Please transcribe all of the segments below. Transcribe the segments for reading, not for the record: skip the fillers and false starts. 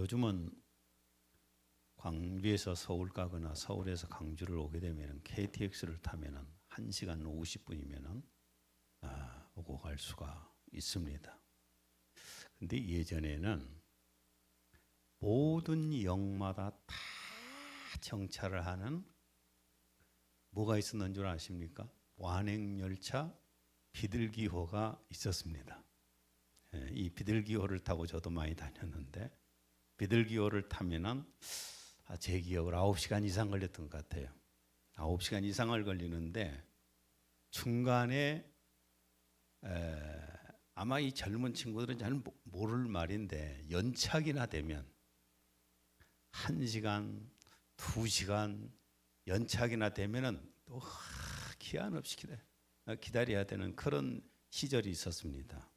요즘은 광주에서 서울 가거나 서울에서 광주를 오게 되면 KTX를 타면은 1시간 50분이면은 오고 갈 수가 있습니다. 근데 예전에는 모든 역마다 다 정차를 하는 뭐가 있었는 줄 아십니까? 완행열차 비둘기호가 있었습니다. 이 비둘기호를 타고 저도 많이 다녔는데 비둘기호를 타면은 제 기억으로 9시간 이상 걸렸던 것 같아요. 9시간 이상을 걸리는데 중간에 아마 이 젊은 친구들은 잘 모를 말인데 연착이나 되면 1시간, 2시간 연착이나 되면은 또 기한 없이 기다려야 되는 그런 시절이 있었습니다.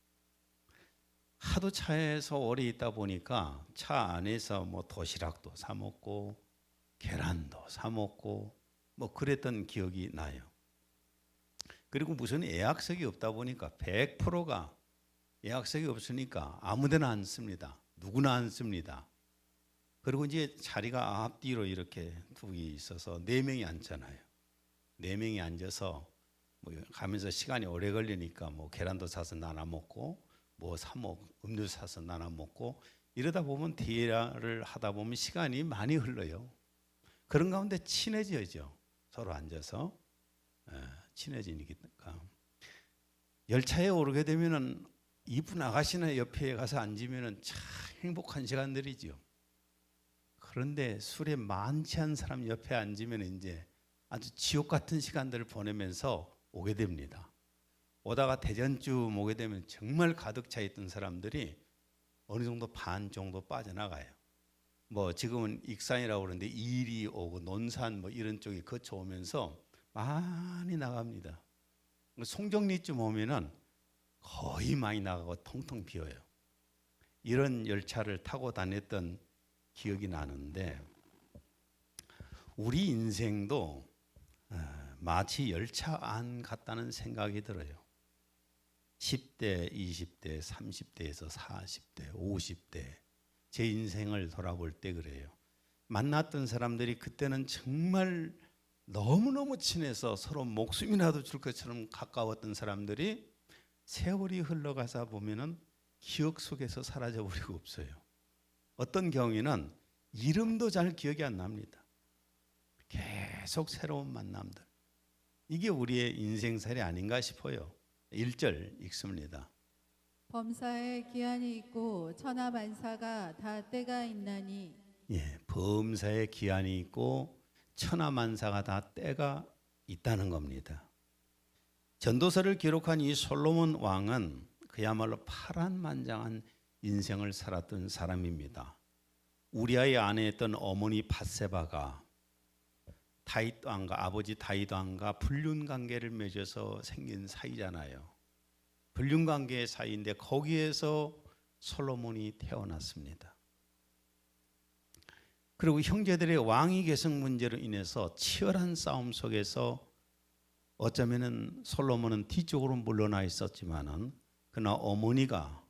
하도 차에서 오래 있다 보니까 차 안에서 뭐 도시락도 사 먹고 계란도 사 먹고 뭐 그랬던 기억이 나요. 그리고 무슨 예약석이 없다 보니까 100%가 예약석이 없으니까 아무데나 앉습니다. 누구나 앉습니다. 그리고 이제 자리가 앞뒤로 이렇게 두 개 있어서 4명이 앉잖아요. 4명이 앉아서 뭐 가면서 시간이 오래 걸리니까 뭐 계란도 사서 나눠 먹고 뭐 음료 사서 나눠 먹고 이러다 보면 대화를 하다 보면 시간이 많이 흘러요. 그런 가운데 친해져죠. 서로 앉아서 친해지니까. 열차에 오르게 되면은 이쁜 아가씨나 옆에 가서 앉으면은 참 행복한 시간들이죠. 그런데 술에 많지 않은 사람 옆에 앉으면 이제 아주 지옥 같은 시간들을 보내면서 오게 됩니다. 오다가 대전쯤 오게 되면 정말 가득 차 있던 사람들이 어느 정도 반 정도 빠져나가요. 뭐 지금은 익산이라고 그러는데 이리 오고 논산 뭐 이런 쪽에 거쳐오면서 많이 나갑니다. 송정리쯤 오면은 거의 많이 나가고 통통 비어요. 이런 열차를 타고 다녔던 기억이 나는데 우리 인생도 마치 열차 안 같다는 생각이 들어요. 10대, 20대, 30대에서 40대, 50대 제 인생을 돌아볼 때 그래요. 만났던 사람들이 그때는 정말 너무너무 친해서 서로 목숨이라도 줄 것처럼 가까웠던 사람들이 세월이 흘러가다 보면은 기억 속에서 사라져버리고 없어요. 어떤 경우에는 이름도 잘 기억이 안 납니다. 계속 새로운 만남들. 이게 우리의 인생살이 아닌가 싶어요. 1절 읽습니다. 범사에 기한이 있고 천하만사가 다 때가 있나니. 범사에 기한이 있고 천하만사가 다 때가 있다는 겁니다. 전도서를 기록한 이 솔로몬 왕은 그야말로 파란만장한 인생을 살았던 사람입니다. 우리아의 아내였던 어머니 밧세바가 다윗 왕과 아버지 다윗 왕과 불륜 관계를 맺어서 생긴 사이잖아요. 불륜 관계의 사이인데 거기에서 솔로몬이 태어났습니다. 그리고 형제들의 왕위 계승 문제로 인해서 치열한 싸움 속에서 어쩌면은 솔로몬은 뒤쪽으로 물러나 있었지만은 그러나 어머니가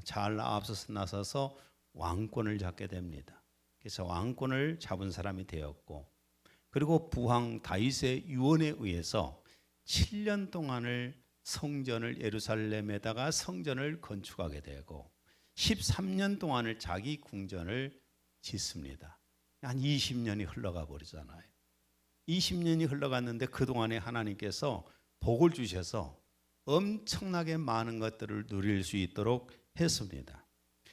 잘 앞서서 나서서 왕권을 잡게 됩니다. 그래서 왕권을 잡은 사람이 되었고, 그리고 부왕 다윗의 유언에 의해서 7년 동안을 성전을 예루살렘에다가 성전을 건축하게 되고 13년 동안을 자기 궁전을 짓습니다. 한 20년이 흘러가 버리잖아요. 20년이 흘러갔는데 그동안에 하나님께서 복을 주셔서 엄청나게 많은 것들을 누릴 수 있도록 했습니다.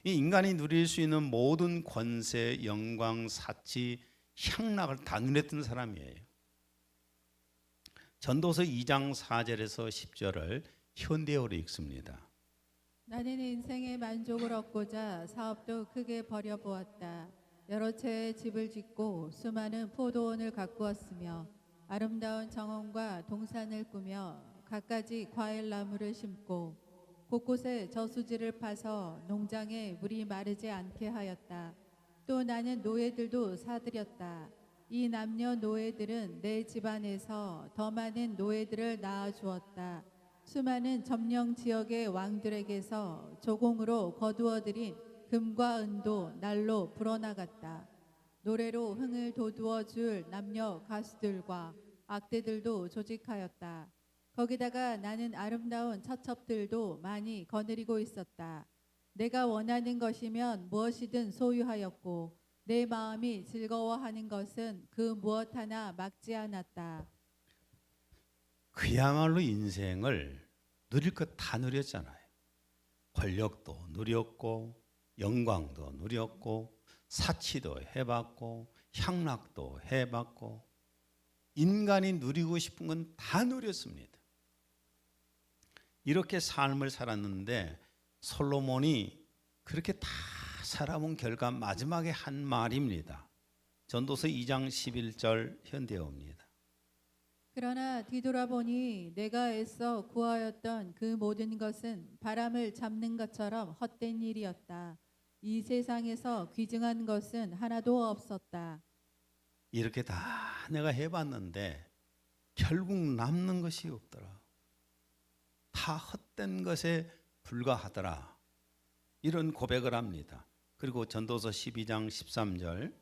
이 인간이 누릴 수 있는 모든 권세, 영광, 사치, 향락을 다 누렸던 사람이에요. 전도서 2장 4절에서 10절을 현대어로 읽습니다. 나는 인생의 만족을 얻고자 사업도 크게 벌여보았다. 여러 채의 집을 짓고 수많은 포도원을 가꾸었으며 아름다운 정원과 동산을 꾸며 갖가지 과일 나무를 심고 곳곳에 저수지를 파서 농장에 물이 마르지 않게 하였다. 또 나는 노예들도 사들였다. 이 남녀 노예들은 내 집안에서 더 많은 노예들을 낳아 주었다. 수많은 점령 지역의 왕들에게서 조공으로 거두어들인 금과 은도 날로 불어나갔다. 노래로 흥을 돋우어 줄 남녀 가수들과 악대들도 조직하였다. 거기다가 나는 아름다운 처첩들도 많이 거느리고 있었다. 내가 원하는 것이면 무엇이든 소유하였고 내 마음이 즐거워하는 것은 그 무엇 하나 막지 않았다. 그야말로 인생을 누릴 것 다 누렸잖아요. 권력도 누렸고 영광도 누렸고 사치도 해봤고 향락도 해봤고 인간이 누리고 싶은 건 다 누렸습니다. 이렇게 삶을 살았는데 솔로몬이 그렇게 다 살아본 결과 마지막에 한 말입니다. 전도서 2장 11절 현대어입니다. 그러나 뒤돌아보니 내가 애써 구하였던 그 모든 것은 바람을 잡는 것처럼 헛된 일이었다. 이 세상에서 귀중한 것은 하나도 없었다. 이렇게 다 내가 해봤는데 결국 남는 것이 없더라. 다 헛된 것에 불과하더라. 이런 고백을 합니다. 그리고 전도서 12장 13절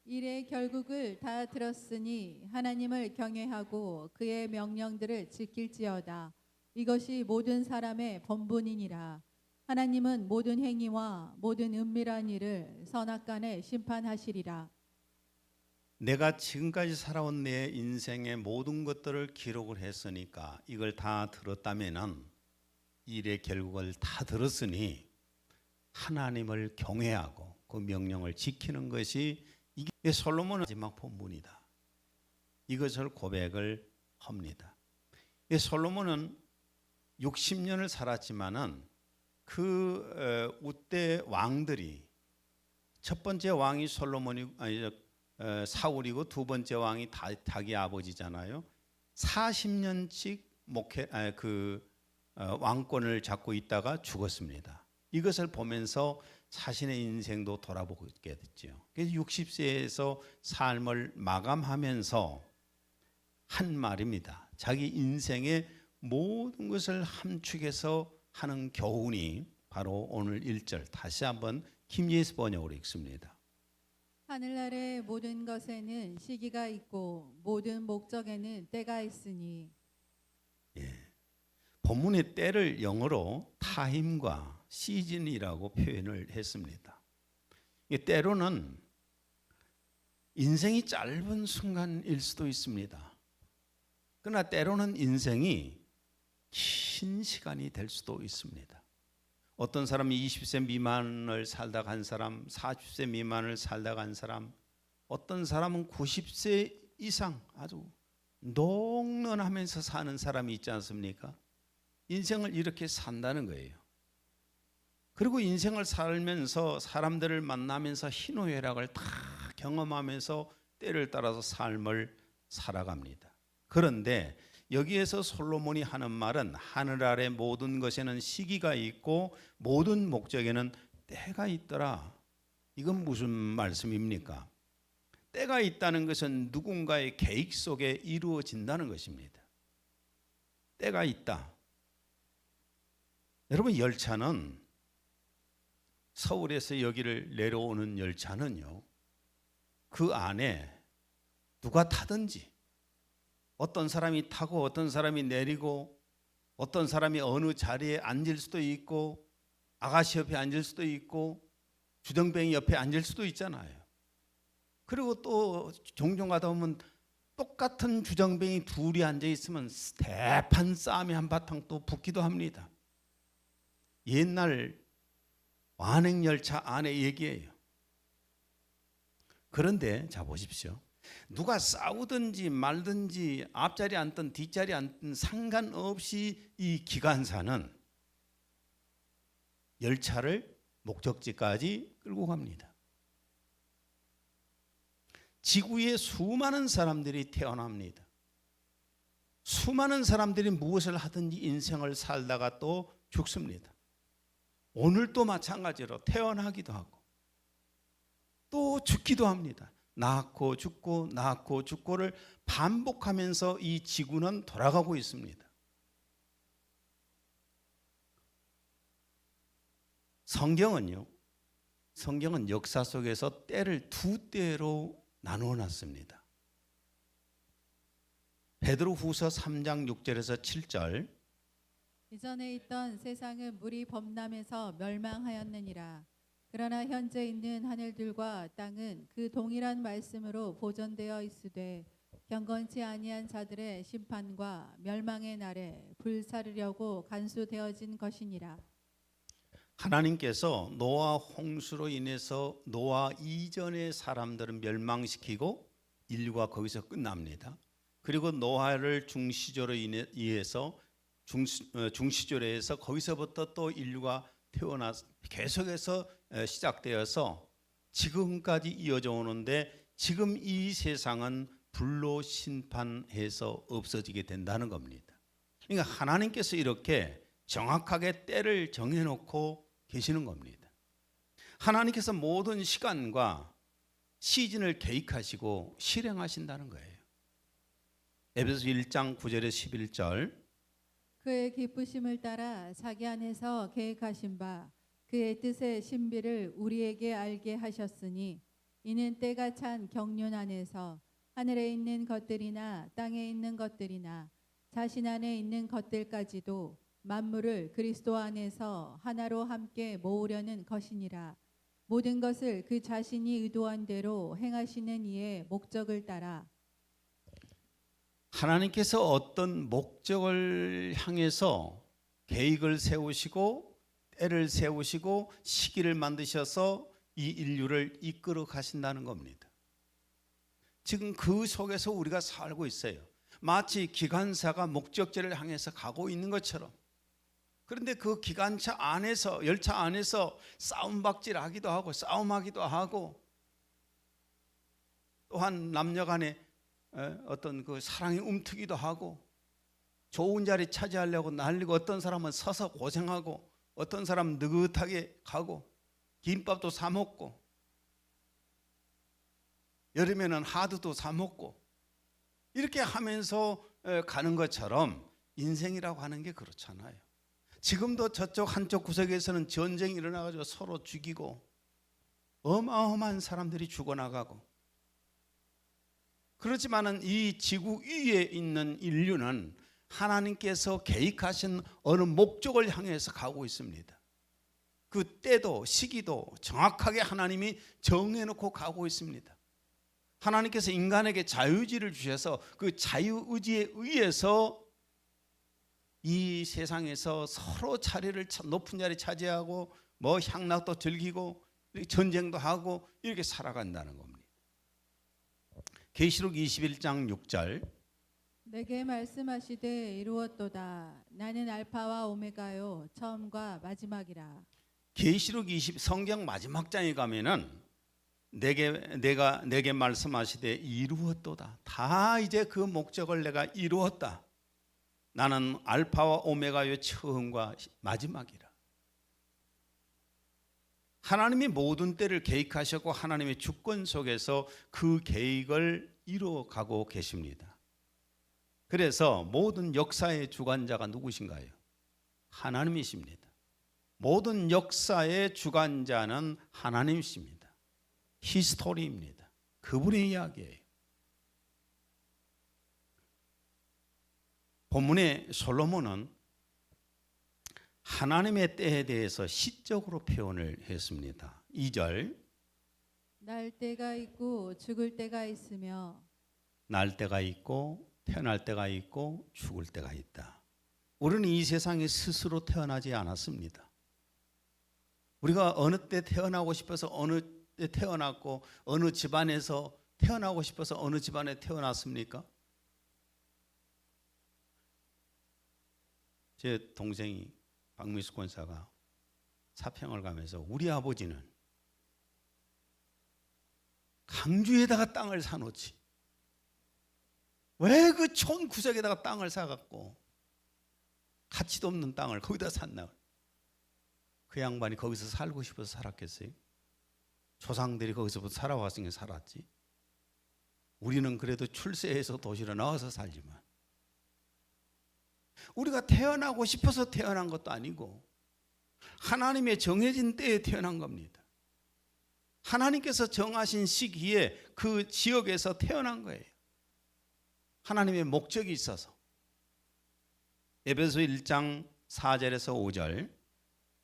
일의 결국을 다 들었으니 하나님을 경외하고 그의 명령들을 지킬지어다. 이것이 모든 사람의 본분이니라. 하나님은 모든 행위와 모든 은밀한 일을 선악간에 심판하시리라. 내가 지금까지 살아온 내 인생의 모든 것들을 기록을 했으니까 이걸 다 들었다면은 일의 결국을 다 들었으니 하나님을 경외하고 그 명령을 지키는 것이 이게 솔로몬의 마지막 본문이다. 이것을 고백을 합니다. 솔로몬은 60년을 살았지만은 그 우대 왕들이 첫 번째 왕이 사울이고 두 번째 왕이 자기 아버지잖아요. 40년씩 왕권을 잡고 있다가 죽었습니다. 이것을 보면서 자신의 인생도 돌아보게 됐죠. 그래서 60세에서 삶을 마감하면서 한 말입니다. 자기 인생의 모든 것을 함축해서 하는 교훈이 바로 오늘 1절 다시 한번 김예수 번역으로 읽습니다. 하늘 아래 모든 것에는 시기가 있고 모든 목적에는 때가 있으니. 본문의 때를 영어로 타임과 시즌이라고 표현을 했습니다. 때로는 인생이 짧은 순간일 수도 있습니다. 그러나 때로는 인생이 긴 시간이 될 수도 있습니다. 어떤 사람이 20세 미만을 살다 간 사람, 40세 미만을 살다 간 사람, 어떤 사람은 90세 이상 아주 농런하면서 사는 사람이 있지 않습니까? 인생을 이렇게 산다는 거예요. 그리고 인생을 살면서 사람들을 만나면서 희노애락을 다 경험하면서 때를 따라서 삶을 살아갑니다. 그런데 여기에서 솔로몬이 하는 말은 하늘 아래 모든 것에는 시기가 있고 모든 목적에는 때가 있더라. 이건 무슨 말씀입니까? 때가 있다는 것은 누군가의 계획 속에 이루어진다는 것입니다. 때가 있다. 여러분, 열차는 서울에서 여기를 내려오는 열차는요, 그 안에 누가 타든지 어떤 사람이 타고 어떤 사람이 내리고 어떤 사람이 어느 자리에 앉을 수도 있고 아가씨 옆에 앉을 수도 있고 주정뱅이 옆에 앉을 수도 있잖아요. 그리고 또 종종 가다 보면 똑같은 주정뱅이 둘이 앉아 있으면 대판 싸움이 한바탕 또 붙기도 합니다. 옛날 완행열차 안에 얘기예요. 그런데 자 보십시오. 누가 싸우든지 말든지 앞자리 앉든 뒷자리 앉든 상관없이 이 기관사는 열차를 목적지까지 끌고 갑니다. 지구에 수많은 사람들이 태어납니다. 수많은 사람들이 무엇을 하든지 인생을 살다가 또 죽습니다. 오늘도 마찬가지로 태어나기도 하고 또 죽기도 합니다. 낳고 죽고 낳고 죽고를 반복하면서 이 지구는 돌아가고 있습니다. 성경은요, 성경은 역사 속에서 때를 두 때로 나누어 놨습니다. 베드로후서 3장 6절에서 7절. 이전에 있던 세상은 물이 범람해서 멸망하였느니라. 그러나 현재 있는 하늘들과 땅은 그 동일한 말씀으로 보존되어 있으되 경건치 아니한 자들의 심판과 멸망의 날에 불사르려고 간수되어진 것이니라. 하나님께서 노아 홍수로 인해서 노아 이전의 사람들은 멸망시키고 인류가 거기서 끝납니다. 그리고 노아를 중시조로 인해서 중시조로 해서 거기서부터 또 인류가 태어나 계속해서 시작되어서 지금까지 이어져 오는데, 지금 이 세상은 불로 심판해서 없어지게 된다는 겁니다. 그러니까 하나님께서 이렇게 정확하게 때를 정해놓고 계시는 겁니다. 하나님께서 모든 시간과 시즌을 계획하시고 실행하신다는 거예요. 에베소 1장 9절에서 11절. 그의 기쁘심을 따라 자기 안에서 계획하신 바 그의 뜻의 신비를 우리에게 알게 하셨으니 이는 때가 찬 경륜 안에서 하늘에 있는 것들이나 땅에 있는 것들이나 자신 안에 있는 것들까지도 만물을 그리스도 안에서 하나로 함께 모으려는 것이니라. 모든 것을 그 자신이 의도한 대로 행하시는 이의 목적을 따라. 하나님께서 어떤 목적을 향해서 계획을 세우시고 때를 세우시고 시기를 만드셔서 이 인류를 이끌어 가신다는 겁니다. 지금 그 속에서 우리가 살고 있어요. 마치 기관차가 목적지를 향해서 가고 있는 것처럼. 그런데 그 기관차 안에서, 열차 안에서 싸움박질하기도 하고 싸움하기도 하고, 또한 남녀 간에 어떤 그 사랑이 움트기도 하고, 좋은 자리 차지하려고 날리고, 어떤 사람은 서서 고생하고, 어떤 사람은 느긋하게 가고, 김밥도 사 먹고, 여름에는 하드도 사 먹고, 이렇게 하면서 가는 것처럼 인생이라고 하는 게 그렇잖아요. 지금도 저쪽 한쪽 구석에서는 전쟁이 일어나가지고 서로 죽이고 어마어마한 사람들이 죽어나가고, 그렇지만은 이 지구 위에 있는 인류는 하나님께서 계획하신 어느 목적을 향해서 가고 있습니다. 그 때도 시기도 정확하게 하나님이 정해놓고 가고 있습니다. 하나님께서 인간에게 자유의지를 주셔서 그 자유의지에 의해서 이 세상에서 서로 자리를 높은 자리 차지하고 뭐 향락도 즐기고 전쟁도 하고 이렇게 살아간다는 겁니다. 계시록 21장 6절. 내게 말씀하시되 이루었도다. 나는 알파와 오메가요 처음과 마지막이라. 계시록 20 성경 마지막 장에 가면은 내게 말씀하시되 이루었도다. 다 이제 그 목적을 내가 이루었다. 나는 알파와 오메가의 처음과 마지막이라. 하나님이 모든 때를 계획하셨고 하나님의 주권 속에서 그 계획을 이루어가고 계십니다. 그래서 모든 역사의 주관자가 누구신가요? 하나님이십니다. 모든 역사의 주관자는 하나님이십니다. 히스토리입니다. 그분의 이야기예요. 본문의 솔로몬은 하나님의 때에 대해서 시적으로 표현을 했습니다. 2절. 날 때가 있고 죽을 때가 있으며. 날 때가 있고 태어날 때가 있고 죽을 때가 있다. 우리는 이 세상에 스스로 태어나지 않았습니다. 우리가 어느 때 태어나고 싶어서 어느 때 태어났고, 어느 집안에서 태어나고 싶어서 어느 집안에 태어났습니까? 제 동생이 박미숙 권사가 사평을 가면서 우리 아버지는 강주에다가 땅을 사놓지 왜 그 촌 구석에다가 땅을 사갖고 가치도 없는 땅을 거기다 샀나? 그 양반이 거기서 살고 싶어서 살았겠어요? 조상들이 거기서부터 살아왔으니까 살았지. 우리는 그래도 출세해서 도시로 나와서 살지만, 우리가 태어나고 싶어서 태어난 것도 아니고 하나님의 정해진 때에 태어난 겁니다. 하나님께서 정하신 시기에 그 지역에서 태어난 거예요. 하나님의 목적이 있어서. 에베소 1장 4절에서 5절.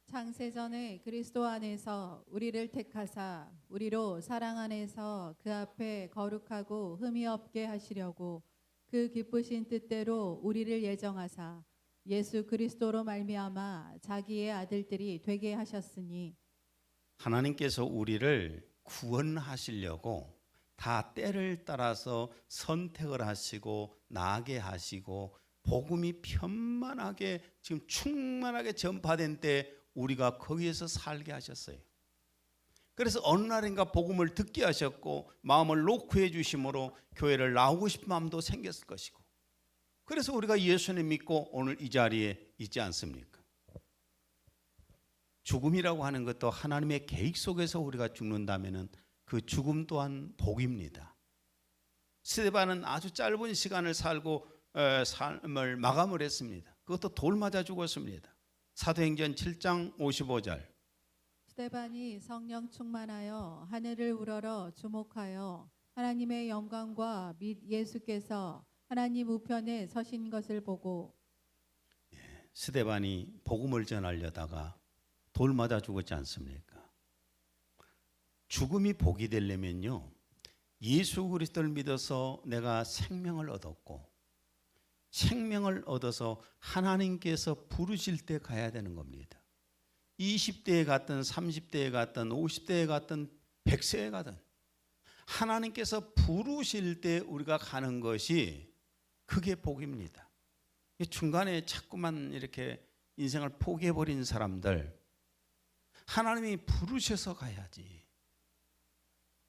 창세전에 그리스도 안에서 우리를 택하사 우리로 사랑 안에서 그 앞에 거룩하고 흠이 없게 하시려고 그 기쁘신 뜻대로 우리를 예정하사 예수 그리스도로 말미암아 자기의 아들들이 되게 하셨으니. 하나님께서 우리를 구원하시려고 다 때를 따라서 선택을 하시고 나게 하시고 복음이 편만하게 지금 충만하게 전파된 때 우리가 거기에서 살게 하셨어요. 그래서 어느 날인가 복음을 듣게 하셨고 마음을 놓고 해주심으로 교회를 나오고 싶은 마음도 생겼을 것이고, 그래서 우리가 예수님 믿고 오늘 이 자리에 있지 않습니까? 죽음이라고 하는 것도 하나님의 계획 속에서 우리가 죽는다면 그 죽음 또한 복입니다. 스데반은 아주 짧은 시간을 살고 삶을 마감을 했습니다. 그것도 돌 맞아 죽었습니다. 사도행전 7장 55절. 스데반이 성령 충만하여 하늘을 우러러 주목하여 하나님의 영광과 및 예수께서 하나님 우편에 서신 것을 보고. 스데반이 복음을 전하려다가 돌 맞아 죽었지 않습니까? 죽음이 복이 되려면요, 예수 그리스도를 믿어서 내가 생명을 얻었고 생명을 얻어서 하나님께서 부르실 때 가야 되는 겁니다. 20대에 갔든 30대에 갔든 50대에 갔든 100세에 가든 하나님께서 부르실 때 우리가 가는 것이 그게 복입니다. 중간에 자꾸만 이렇게 인생을 포기해버린 사람들, 하나님이 부르셔서 가야지.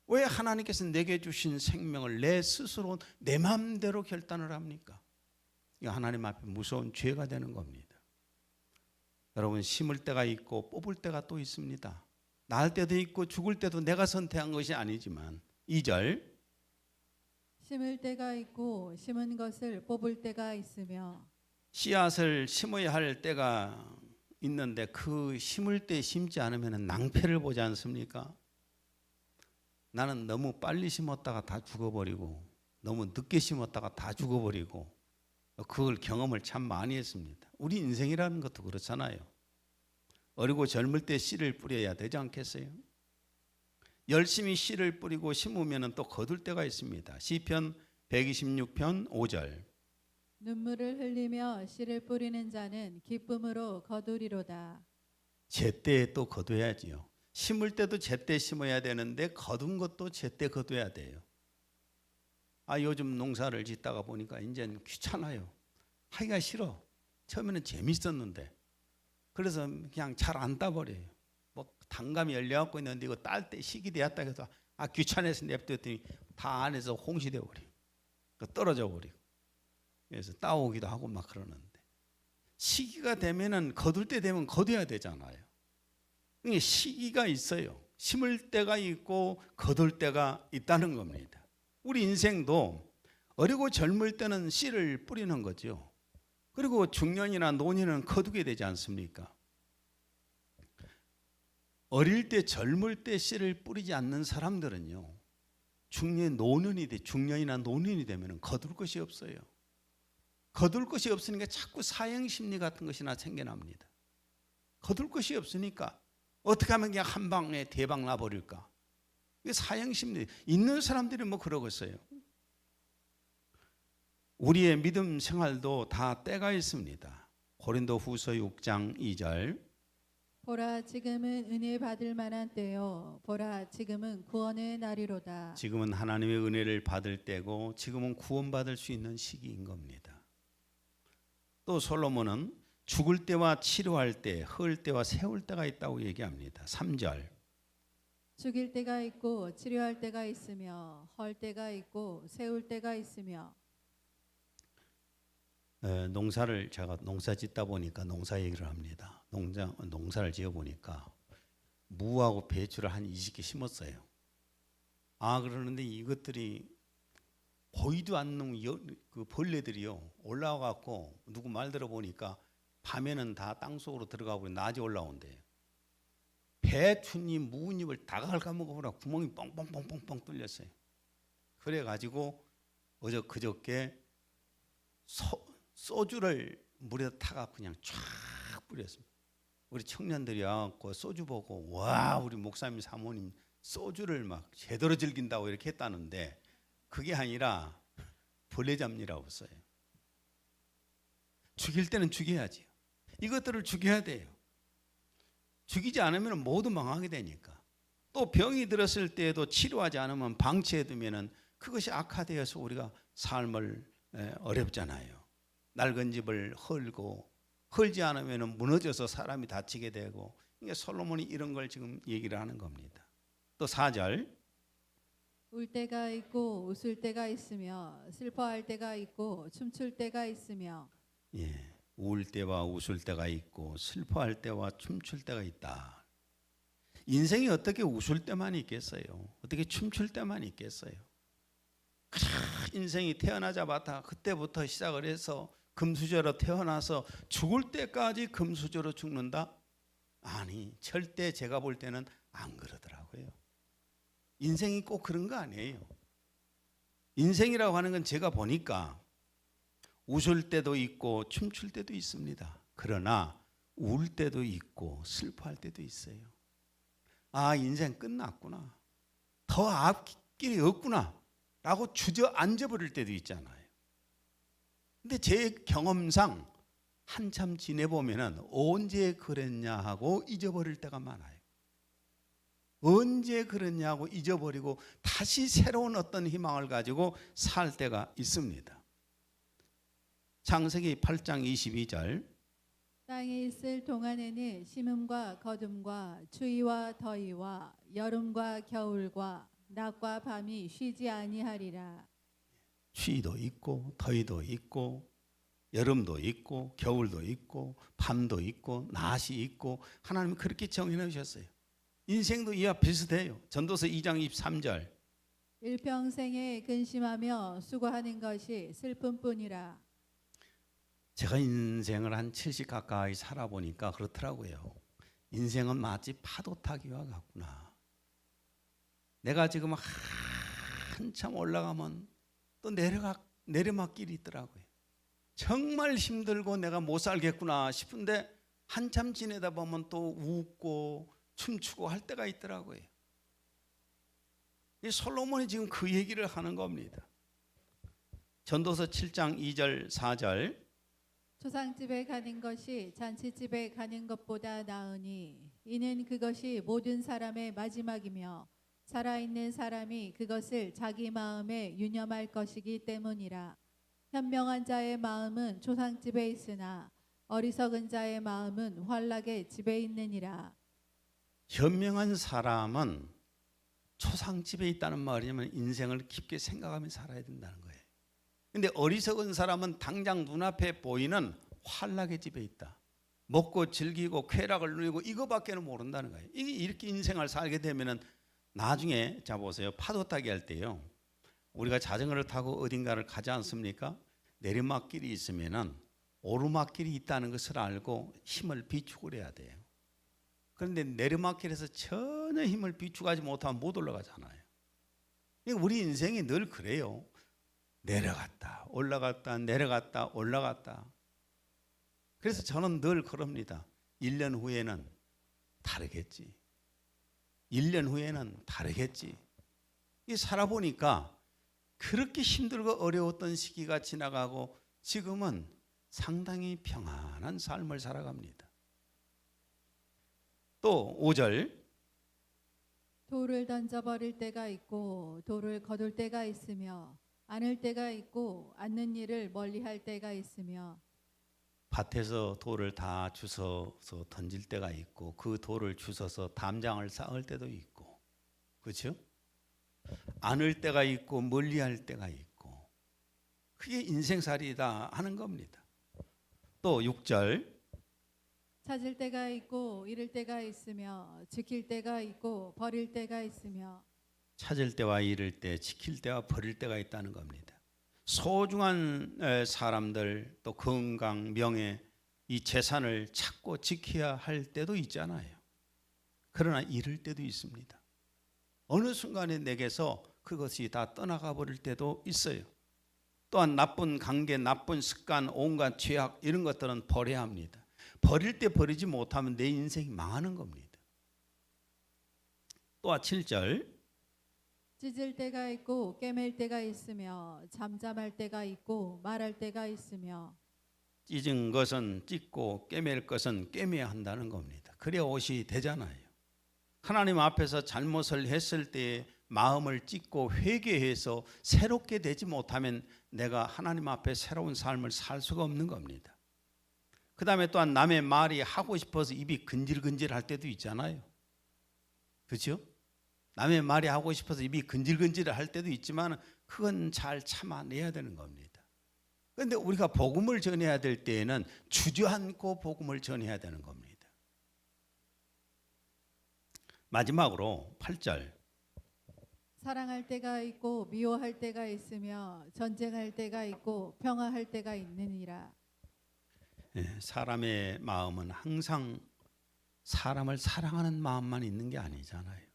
왜 하나님께서 내게 주신 생명을 내 스스로 내 마음대로 결단을 합니까? 이거 하나님 앞에 무서운 죄가 되는 겁니다. 여러분, 심을 때가 있고 뽑을 때가 또 있습니다. 날 때도 있고 죽을 때도 내가 선택한 것이 아니지만. 2절. 심을 때가 있고 심은 것을 뽑을 때가 있으며. 씨앗을 심어야 할 때가 있는데 그 심을 때 심지 않으면 낭패를 보지 않습니까? 나는 너무 빨리 심었다가 다 죽어버리고 너무 늦게 심었다가 다 죽어버리고 그걸 경험을 참 많이 했습니다. 우리 인생이라는 것도 그렇잖아요. 어리고 젊을 때 씨를 뿌려야 되지 않겠어요? 열심히 씨를 뿌리고 심으면 또 거둘 때가 있습니다. 시편 126편 5절. 눈물을 흘리며 씨를 뿌리는 자는 기쁨으로 거두리로다. 제때에 또 거둬야지요. 심을 때도 제때 심어야 되는데 거둔 것도 제때 거둬야 돼요. 요즘 농사를 짓다가 보니까 이제는 귀찮아요. 하기가 싫어. 처음에는 재밌었는데 그래서 그냥 잘 안 따버려요. 뭐 단감이 열려갖고 있는데 이거 딸 때 시기 되었다 해서 귀찮아서 냅뒀더니 다 안에서 홍시되어 버리고 떨어져 버리고, 그래서 따오기도 하고 막 그러는데, 시기가 되면은 거둘 때 되면 거둬야 되잖아요. 그러니까 시기가 있어요. 심을 때가 있고 거둘 때가 있다는 겁니다. 우리 인생도 어리고 젊을 때는 씨를 뿌리는 거죠. 그리고 중년이나 노년은 거두게 되지 않습니까? 어릴 때 젊을 때 씨를 뿌리지 않는 사람들은요, 중년이나 노년이 되면 거둘 것이 없어요. 거둘 것이 없으니까 자꾸 사형심리 같은 것이나 생겨납니다. 거둘 것이 없으니까 어떻게 하면 그냥 한 방에 대박 나버릴까? 이게 사형심리. 있는 사람들이 뭐 그러겠어요. 우리의 믿음 생활도 다 때가 있습니다. 고린도후서 6장 2절. 보라 지금은 은혜 받을 만한 때요 보라 지금은 구원의 날이로다. 지금은 하나님의 은혜를 받을 때고 지금은 구원받을 수 있는 시기인 겁니다. 또 솔로몬은 죽을 때와 치료할 때, 헐 때와 세울 때가 있다고 얘기합니다. 3절. 죽일 때가 있고 치료할 때가 있으며 헐 때가 있고 세울 때가 있으며. 농사를 제가 농사 짓다 보니까 농사 얘기를 합니다. 농사를 지어 보니까 무하고 배추를 한 20개 심었어요. 그러는데 이것들이 보이도 않는 그 벌레들이요 올라와 갖고 누구 말 들어보니까 밤에는 다 땅속으로 들어가고 낮에 올라온대요. 배춧잎, 무잎을 다 갉아먹어보라 구멍이 뻥뻥뻥뻥뻥 뚫렸어요. 그래가지고 그저께 소주를 물에다 타가 그냥 쫙 뿌렸습니다. 우리 청년들이 와갖고 소주 보고 와 우리 목사님 사모님 소주를 막 제대로 즐긴다고 이렇게 했다는데 그게 아니라 벌레 잡느라고 써요. 죽일 때는 죽여야지요. 이것들을 죽여야 돼요. 죽이지 않으면 모두 망하게 되니까. 또 병이 들었을 때에도 치료하지 않으면 방치해두면 그것이 악화되어서 우리가 삶을 어렵잖아요. 낡은 집을 헐지 않으면 무너져서 사람이 다치게 되고, 그러니까 솔로몬이 이런 걸 지금 얘기를 하는 겁니다. 또 4절 울 때가 있고 웃을 때가 있으며 슬퍼할 때가 있고 춤출 때가 있으며. 울 때와 웃을 때가 있고 슬퍼할 때와 춤출 때가 있다. 인생이 어떻게 웃을 때만 있겠어요? 어떻게 춤출 때만 있겠어요? 인생이 태어나자마자 그때부터 시작을 해서 금수저로 태어나서 죽을 때까지 금수저로 죽는다? 아니, 절대 제가 볼 때는 안 그러더라고요. 인생이 꼭 그런 거 아니에요. 인생이라고 하는 건 제가 보니까 웃을 때도 있고 춤출 때도 있습니다. 그러나 울 때도 있고 슬퍼할 때도 있어요. 아, 인생 끝났구나. 더 앞길이 없구나 라고 주저앉아 버릴 때도 있잖아요. 근데 제 경험상 한참 지내보면 언제 그랬냐 하고 잊어버릴 때가 많아요. 언제 그랬냐고 잊어버리고 다시 새로운 어떤 희망을 가지고 살 때가 있습니다. 창세기 8장 22절 땅에 있을 동안에는 심음과 거둠과 추위와 더위와 여름과 겨울과 낮과 밤이 쉬지 아니하리라. 추위도 있고 더위도 있고 여름도 있고 겨울도 있고 밤도 있고 낮이 있고 하나님은 그렇게 정해 놓으셨어요. 인생도 이와 비슷해요. 전도서 2장 23절 일평생에 근심하며 수고하는 것이 슬픔뿐이라. 제가 인생을 한 70 가까이 살아보니까 그렇더라고요. 인생은 마치 파도 타기와 같구나. 내가 지금 한참 올라가면 또 내리막길이 있더라고요. 정말 힘들고 내가 못 살겠구나 싶은데 한참 지내다 보면 또 웃고 춤추고 할 때가 있더라고요. 이 솔로몬이 지금 그 얘기를 하는 겁니다. 전도서 7장 2절 4절 초상집에 가는 것이 잔치집에 가는 것보다 나으니 이는 그것이 모든 사람의 마지막이며 살아있는 사람이 그것을 자기 마음에 유념할 것이기 때문이라. 현명한 자의 마음은 초상집에 있으나 어리석은 자의 마음은 환락의 집에 있느니라. 현명한 사람은 초상집에 있다는 말이냐면 인생을 깊게 생각하며 살아야 된다는 거예요. 근데 어리석은 사람은 당장 눈앞에 보이는 환락의 집에 있다. 먹고 즐기고 쾌락을 누리고 이거밖에는 모른다는 거예요. 이렇게 인생을 살게 되면은 나중에 자 보세요. 파도 타기 할 때요. 우리가 자전거를 타고 어딘가를 가지 않습니까? 내리막길이 있으면은 오르막길이 있다는 것을 알고 힘을 비축을 해야 돼요. 그런데 내리막길에서 전혀 힘을 비축하지 못하면 못 올라가잖아요. 우리 인생이 늘 그래요. 내려갔다 올라갔다 내려갔다 올라갔다. 그래서 저는 늘 그럽니다. 1년 후에는 다르겠지. 1년 후에는 다르겠지. 이 살아보니까 그렇게 힘들고 어려웠던 시기가 지나가고 지금은 상당히 평안한 삶을 살아갑니다. 또 5절 돌을 던져버릴 때가 있고 돌을 거둘 때가 있으며 안을 때가 있고 앉는 일을 멀리할 때가 있으며. 밭에서 돌을 다 주워서 던질 때가 있고 그 돌을 주워서 담장을 쌓을 때도 있고, 그렇죠? 안을 때가 있고 멀리할 때가 있고, 그게 인생살이다 하는 겁니다. 또 6절 찾을 때가 있고 잃을 때가 있으며 지킬 때가 있고 버릴 때가 있으며. 찾을 때와 잃을 때, 지킬 때와 버릴 때가 있다는 겁니다. 소중한 사람들, 또 건강, 명예, 이 재산을 찾고 지켜야 할 때도 있잖아요. 그러나 이럴 때도 있습니다. 어느 순간에 내게서 그것이 다 떠나가 버릴 때도 있어요. 또한 나쁜 관계, 나쁜 습관, 온갖 죄악 이런 것들은 버려야 합니다. 버릴 때 버리지 못하면 내 인생이 망하는 겁니다. 또한 7절 찢을 때가 있고 꿰맬 때가 있으며 잠잠할 때가 있고 말할 때가 있으며 찢은 것은 찢고 꿰맬 것은 꿰매야 한다는 겁니다. 그래야 옷이 되잖아요. 하나님 앞에서 잘못을 했을 때 마음을 찢고 회개해서 새롭게 되지 못하면 내가 하나님 앞에 새로운 삶을 살 수가 없는 겁니다. 그 다음에 또한 남의 말이 하고 싶어서 입이 근질근질할 때도 있잖아요. 그렇죠? 남의 말이 하고 싶어서 입이 근질근질할 때도 있지만 그건 잘 참아내야 되는 겁니다. 그런데 우리가 복음을 전해야 될 때에는 주저앉고 복음을 전해야 되는 겁니다. 마지막으로 8절 사랑할 때가 있고 미워할 때가 있으며 전쟁할 때가 있고 평화할 때가 있느니라. 사람의 마음은 항상 사람을 사랑하는 마음만 있는 게 아니잖아요.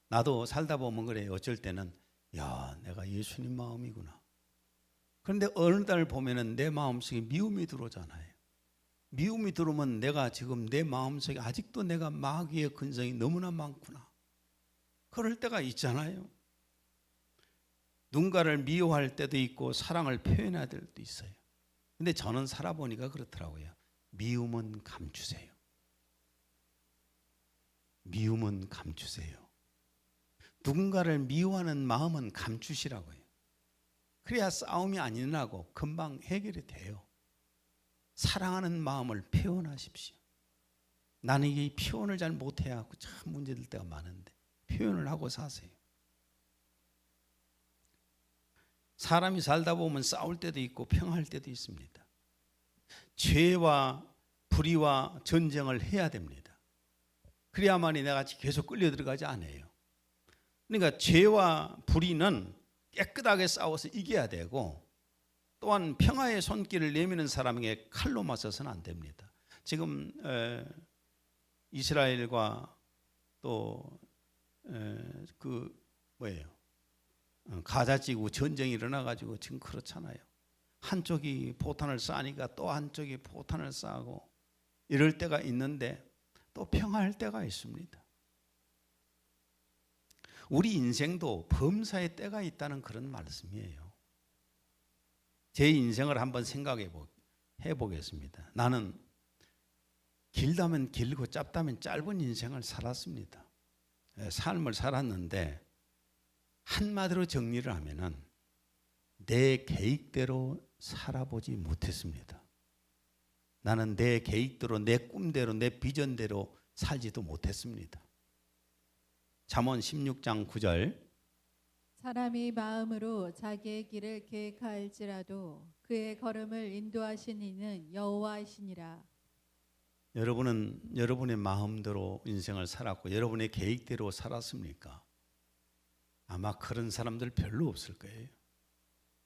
나도 살다 보면 그래요. 어쩔 때는 야, 내가 예수님 마음이구나. 그런데 어느 날 보면은 내 마음속에 미움이 들어오잖아요. 미움이 들어오면 내가 지금 내 마음속에 아직도 내가 마귀의 근성이 너무나 많구나. 그럴 때가 있잖아요. 누군가를 미워할 때도 있고 사랑을 표현해야 될 때도 있어요. 근데 저는 살아보니까 그렇더라고요. 미움은 감추세요. 미움은 감추세요. 누군가를 미워하는 마음은 감추시라고요. 그래야 싸움이 안 일어나고 금방 해결이 돼요. 사랑하는 마음을 표현하십시오. 나는 이 표현을 잘 못해야 참 문제될 때가 많은데 표현을 하고 사세요. 사람이 살다 보면 싸울 때도 있고 평화할 때도 있습니다. 죄와 불의와 전쟁을 해야 됩니다. 그래야만이 내가 계속 끌려 들어가지 않아요. 그러니까 죄와 불의는 깨끗하게 싸워서 이겨야 되고 또한 평화의 손길을 내미는 사람에게 칼로 맞서서는 안 됩니다. 지금 이스라엘과 또 가자 지구 전쟁이 일어나 가지고 지금 그렇잖아요. 한쪽이 포탄을 쏴니까 또 한쪽이 포탄을 쏴고 이럴 때가 있는데 또 평화할 때가 있습니다. 우리 인생도 범사의 때가 있다는 그런 말씀이에요. 제 인생을 한번 생각해 보겠습니다. 나는 길다면 길고 짧다면 짧은 인생을 살았습니다. 삶을 살았는데 한마디로 정리를 하면은 내 계획대로 살아보지 못했습니다. 나는 내 계획대로, 내 꿈대로, 내 비전대로 살지도 못했습니다. 잠언 16장 9절 사람이 마음으로 자기의 길을 계획할지라도 그의 걸음을 인도하신 이는 여호와이시니라. 여러분은 여러분의 마음대로 인생을 살았고 여러분의 계획대로 살았습니까? 아마 그런 사람들 별로 없을 거예요.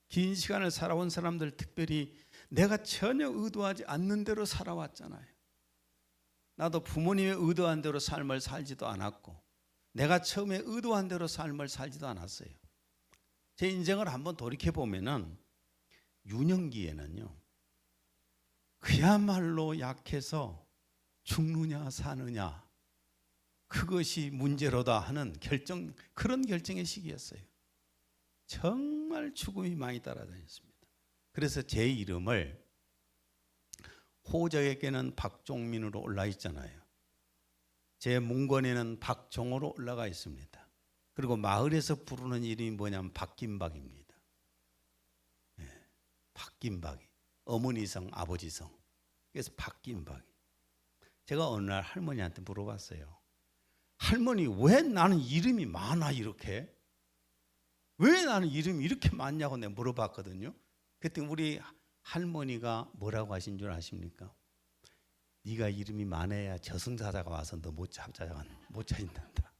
긴 시간을 살아온 사람들, 특별히 내가 전혀 의도하지 않는 대로 살아왔잖아요. 나도 부모님의 의도한 대로 삶을 살지도 않았고 내가 처음에 의도한 대로 삶을 살지도 않았어요. 제 인생을 한번 돌이켜보면은 유년기에는요 그야말로 약해서 죽느냐 사느냐 그것이 문제로다 하는 그런 결정의 시기였어요. 정말 죽음이 많이 따라다녔습니다. 그래서 제 이름을 호적에게는 박종민으로 올라 있잖아요. 제 문건에는 박종호로 올라가 있습니다. 그리고 마을에서 부르는 이름이 뭐냐면 박김박입니다. 박김박이 어머니 성 아버지 성 그래서 박김박이. 제가 어느 날 할머니한테 물어봤어요. 할머니 왜 나는 이름이 많아 이렇게? 왜 나는 이름이 이렇게 많냐고 내가 물어봤거든요. 그때 우리 할머니가 뭐라고 하신 줄 아십니까? 네가 이름이 많아야 저승사자가 와서 너 못 찾는다.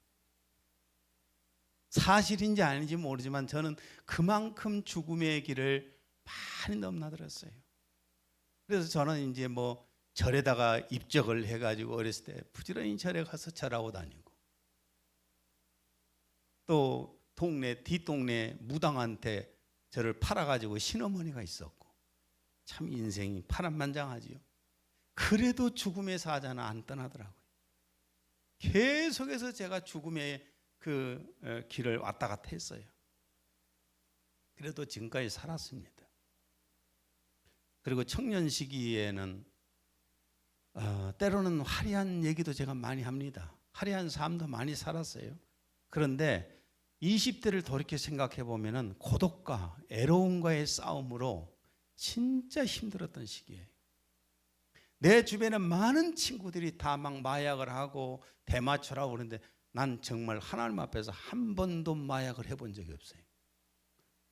사실인지 아닌지 모르지만 저는 그만큼 죽음의 길을 많이 넘나들었어요. 그래서 저는 이제 절에다가 입적을 해가지고 어렸을 때 부지런히 절에 가서 절하고 다니고, 또 뒷동네 무당한테 저를 팔아가지고 신어머니가 있었고, 참 인생이 파란만장하지요. 그래도 죽음의 사자는 안 떠나더라고요. 계속해서 제가 죽음의 그 길을 왔다 갔다 했어요. 그래도 지금까지 살았습니다. 그리고 청년 시기에는 때로는 화려한 얘기도 제가 많이 합니다. 화려한 삶도 많이 살았어요. 그런데 20대를 돌이켜 생각해 보면은 고독과 애로움과의 싸움으로 진짜 힘들었던 시기예요. 내 주변에 많은 친구들이 다 막 마약을 하고 대마초라고 그러는데 난 정말 하나님 앞에서 한 번도 마약을 해본 적이 없어요.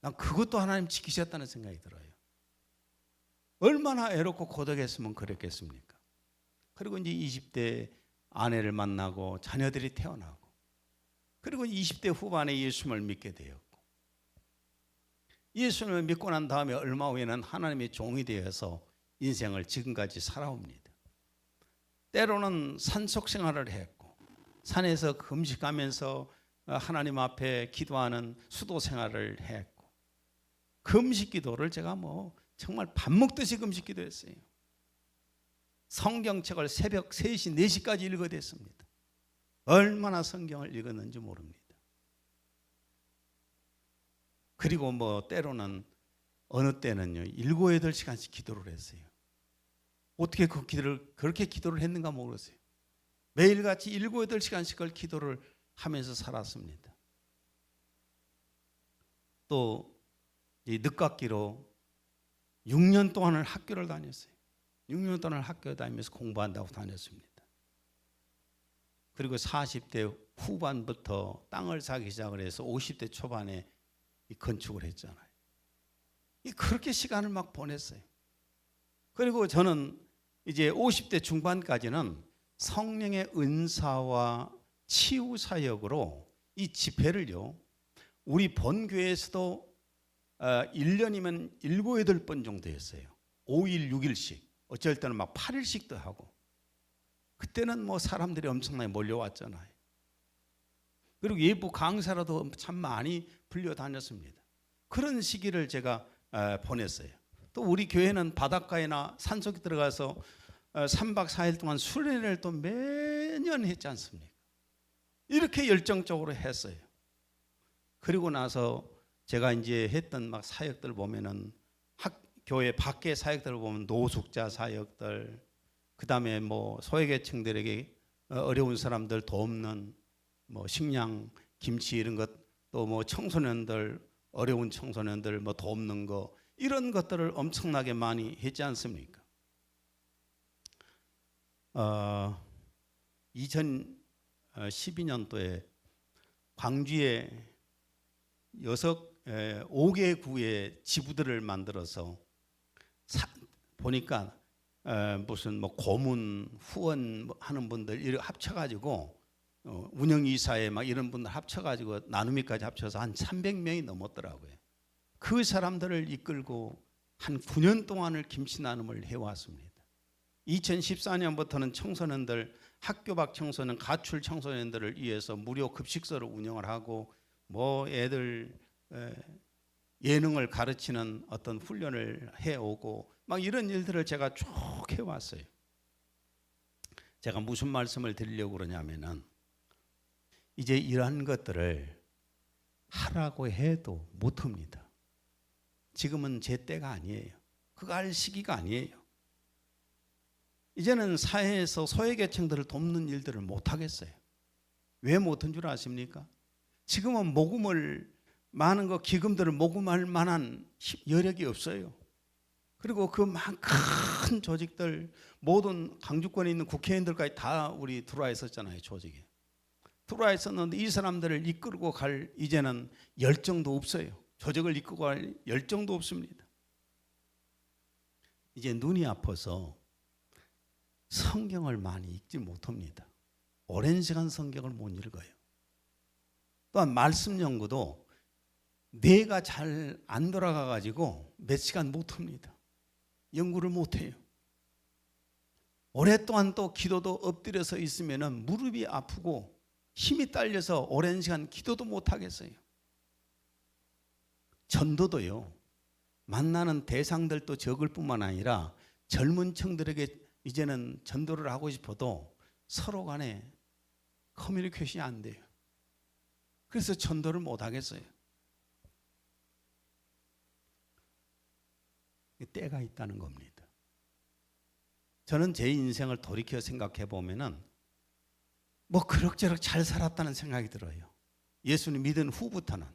난 그것도 하나님 지키셨다는 생각이 들어요. 얼마나 애롭고 고독했으면 그랬겠습니까? 그리고 이제 20대 아내를 만나고 자녀들이 태어나고, 그리고 20대 후반에 예수님을 믿게 되었고, 예수님을 믿고 난 다음에 얼마 후에는 하나님의 종이 되어서 인생을 지금까지 살아옵니다. 때로는 산속 생활을 했고, 산에서 금식하면서 하나님 앞에 기도하는 수도 생활을 했고, 금식 기도를 제가 정말 밥 먹듯이 금식 기도했어요. 성경책을 새벽 3시, 4시까지 읽어댔습니다. 얼마나 성경을 읽었는지 모릅니다. 그리고 때로는 어느 때는요 7, 8시간씩 기도를 했어요. 어떻게 그렇게 기도를 했는가 모르겠어요. 매일같이 7, 8시간씩을 기도를 하면서 살았습니다. 또 이 늦깎이로 6년 동안을 학교를 다녔어요. 6년 동안 학교 다니면서 공부한다고 다녔습니다. 그리고 40대 후반부터 땅을 사기 시작을 해서 50대 초반에 이 건축을 했잖아요. 그렇게 시간을 막 보냈어요. 그리고 저는 이제 50대 중반까지는 성령의 은사와 치유 사역으로 이 집회를요, 우리 본교회에서도 1년이면 7, 8번 정도 했어요. 5일, 6일씩. 어쩔 때는 막 8일씩도 하고. 그때는 사람들이 엄청나게 몰려왔잖아요. 그리고 예부 강사라도 참 많이 불려다녔습니다. 그런 시기를 제가 보냈어요. 또 우리 교회는 바닷가에나 산속에 들어가서 3박 4일 동안 수련회를 또 매년 했지 않습니까? 이렇게 열정적으로 했어요. 그리고 나서 제가 이제 했던 막 사역들 보면은 교회 밖의 사역들을 보면 노숙자 사역들, 그 다음에 소외계층들에게 어려운 사람들 돕는 식량, 김치 이런 것, 또 청소년들, 어려운 청소년들 돕는 거, 이런 것들을 엄청나게 많이 했지 않습니까? 2012년도에 광주에 5개 구의 지부들을 만들어서 보니까 무슨 고문, 후원 하는 분들 이렇게 합쳐가지고 운영이사에 막 이런 분들 합쳐가지고 나눔이까지 합쳐서 한 300명이 넘었더라고요. 그 사람들을 이끌고 한 9년 동안을 김치 나눔을 해왔습니다. 2014년부터는 청소년들, 학교 밖 청소년, 가출 청소년들을 위해서 무료 급식소를 운영을 하고 애들 예능을 가르치는 어떤 훈련을 해오고 막 이런 일들을 제가 쭉 해왔어요. 제가 무슨 말씀을 드리려고 그러냐면은 이제 이러한 것들을 하라고 해도 못합니다. 지금은 제 때가 아니에요. 그거 할 시기가 아니에요. 이제는 사회에서 소외계층들을 돕는 일들을 못하겠어요. 왜 못한 줄 아십니까? 지금은 모금을 많은 기금들을 모금할 만한 여력이 없어요. 그리고 그 큰 조직들, 모든 강주권에 있는 국회의원들까지 다 우리 들어와 있었잖아요. 조직에 들어와 있었는데 이 사람들을 이끌고 갈 이제는 열정도 없어요. 조직을 이끌고 갈 열정도 없습니다. 이제 눈이 아파서 성경을 많이 읽지 못합니다. 오랜 시간 성경을 못 읽어요. 또한 말씀 연구도 뇌가 잘 안 돌아가가지고 몇 시간 못합니다. 연구를 못해요. 오랫동안 또 기도도 엎드려서 있으면 무릎이 아프고 힘이 딸려서 오랜 시간 기도도 못 하겠어요. 전도도요, 만나는 대상들도 적을 뿐만 아니라 젊은 층들에게 이제는 전도를 하고 싶어도 서로 간에 커뮤니케이션이 안 돼요. 그래서 전도를 못 하겠어요. 때가 있다는 겁니다. 저는 제 인생을 돌이켜 생각해 보면은 뭐 그럭저럭 잘 살았다는 생각이 들어요. 예수님 믿은 후부터는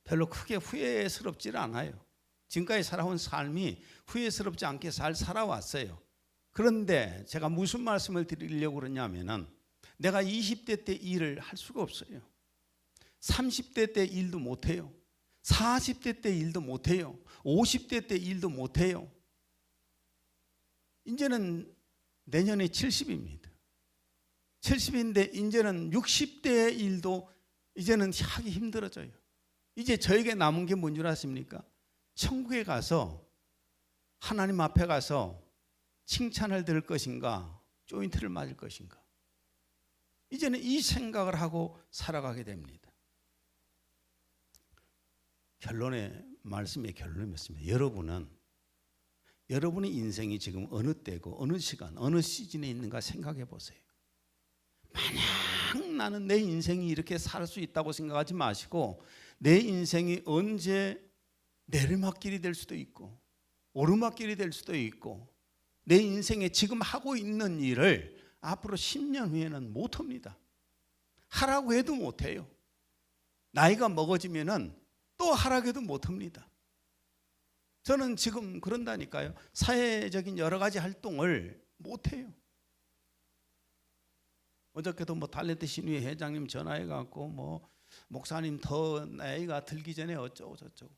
별로 크게 후회스럽지는 않아요. 지금까지 살아온 삶이 후회스럽지 않게 잘 살아왔어요. 그런데 제가 무슨 말씀을 드리려고 그러냐면은 내가 20대 때 일을 할 수가 없어요. 30대 때 일도 못해요. 40대 때 일도 못해요. 50대 때 일도 못해요. 이제는 내년에 70입니다. 70인데 이제는 60대의 일도 이제는 하기 힘들어져요. 이제 저에게 남은 게 뭔 줄 아십니까? 천국에 가서 하나님 앞에 가서 칭찬을 들을 것인가, 조인트를 맞을 것인가. 이제는 이 생각을 하고 살아가게 됩니다. 말씀의 결론이 맺습니다. 여러분의 인생이 지금 어느 때고 어느 시간 어느 시즌에 있는가 생각해 보세요. 마냥 나는 내 인생이 이렇게 살 수 있다고 생각하지 마시고 내 인생이 언제 내리막길이 될 수도 있고 오르막길이 될 수도 있고 내 인생에 지금 하고 있는 일을 앞으로 10년 후에는 못합니다. 하라고 해도 못해요. 나이가 먹어지면은 또 하라고 해도 못합니다. 저는 지금 그런다니까요. 사회적인 여러 가지 활동을 못해요. 어저께도 탤런트 신의회 회장님 전화해 갖고 목사님 더 나이가 들기 전에 어쩌고 저쩌고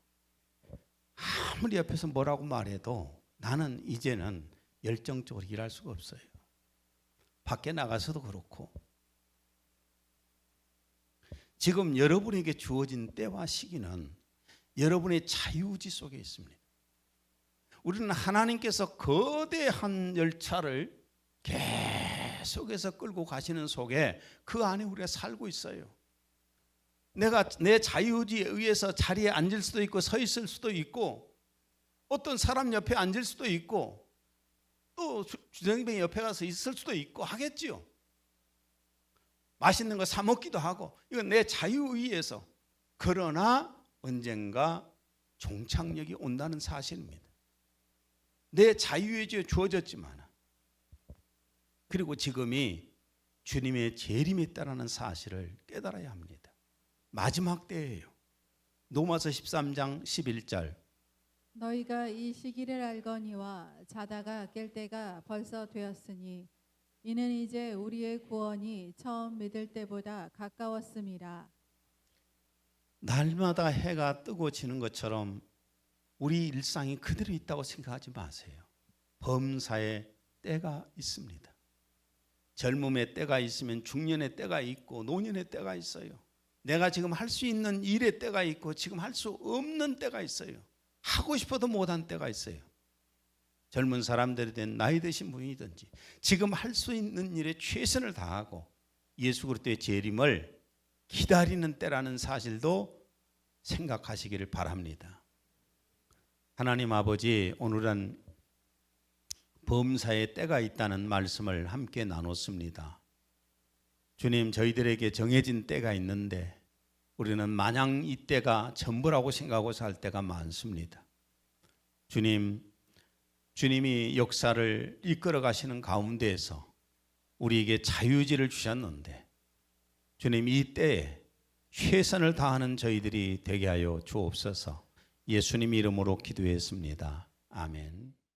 아무리 옆에서 뭐라고 말해도 나는 이제는 열정적으로 일할 수가 없어요. 밖에 나가서도 그렇고 지금 여러분에게 주어진 때와 시기는 여러분의 자유의지 속에 있습니다. 우리는 하나님께서 거대한 열차를 계속해서 끌고 가시는 속에 그 안에 우리가 살고 있어요. 내가 내 자유의지에 의해서 자리에 앉을 수도 있고 서 있을 수도 있고 어떤 사람 옆에 앉을 수도 있고 또 주정뱅이 옆에 가서 있을 수도 있고 하겠지요. 맛있는 거 사 먹기도 하고 이건 내 자유의지에서. 그러나 언젠가 종착역이 온다는 사실입니다. 내 자유의지에 주어졌지만 그리고 지금이 주님의 재림에 있다는 사실을 깨달아야 합니다. 마지막 때예요. 로마서 13장 11절 너희가 이 시기를 알거니와 자다가 깰 때가 벌써 되었으니 이는 이제 우리의 구원이 처음 믿을 때보다 가까웠음이라. 날마다 해가 뜨고 지는 것처럼 우리 일상이 그대로 있다고 생각하지 마세요. 범사에 때가 있습니다. 젊음의 때가 있으면 중년의 때가 있고 노년의 때가 있어요. 내가 지금 할 수 있는 일의 때가 있고 지금 할 수 없는 때가 있어요. 하고 싶어도 못한 때가 있어요. 젊은 사람들이든 나이 드신 분이든지 지금 할 수 있는 일에 최선을 다하고 예수 그리스도의 재림을 기다리는 때라는 사실도 생각하시기를 바랍니다. 하나님 아버지, 오늘은 범사에 때가 있다는 말씀을 함께 나눴습니다. 주님, 저희들에게 정해진 때가 있는데 우리는 마냥 이 때가 전부라고 생각하고 살 때가 많습니다. 주님이 역사를 이끌어 가시는 가운데에서 우리에게 자유의지를 주셨는데 주님, 이 때에 최선을 다하는 저희들이 되게 하여 주옵소서. 예수님 이름으로 기도했습니다. 아멘.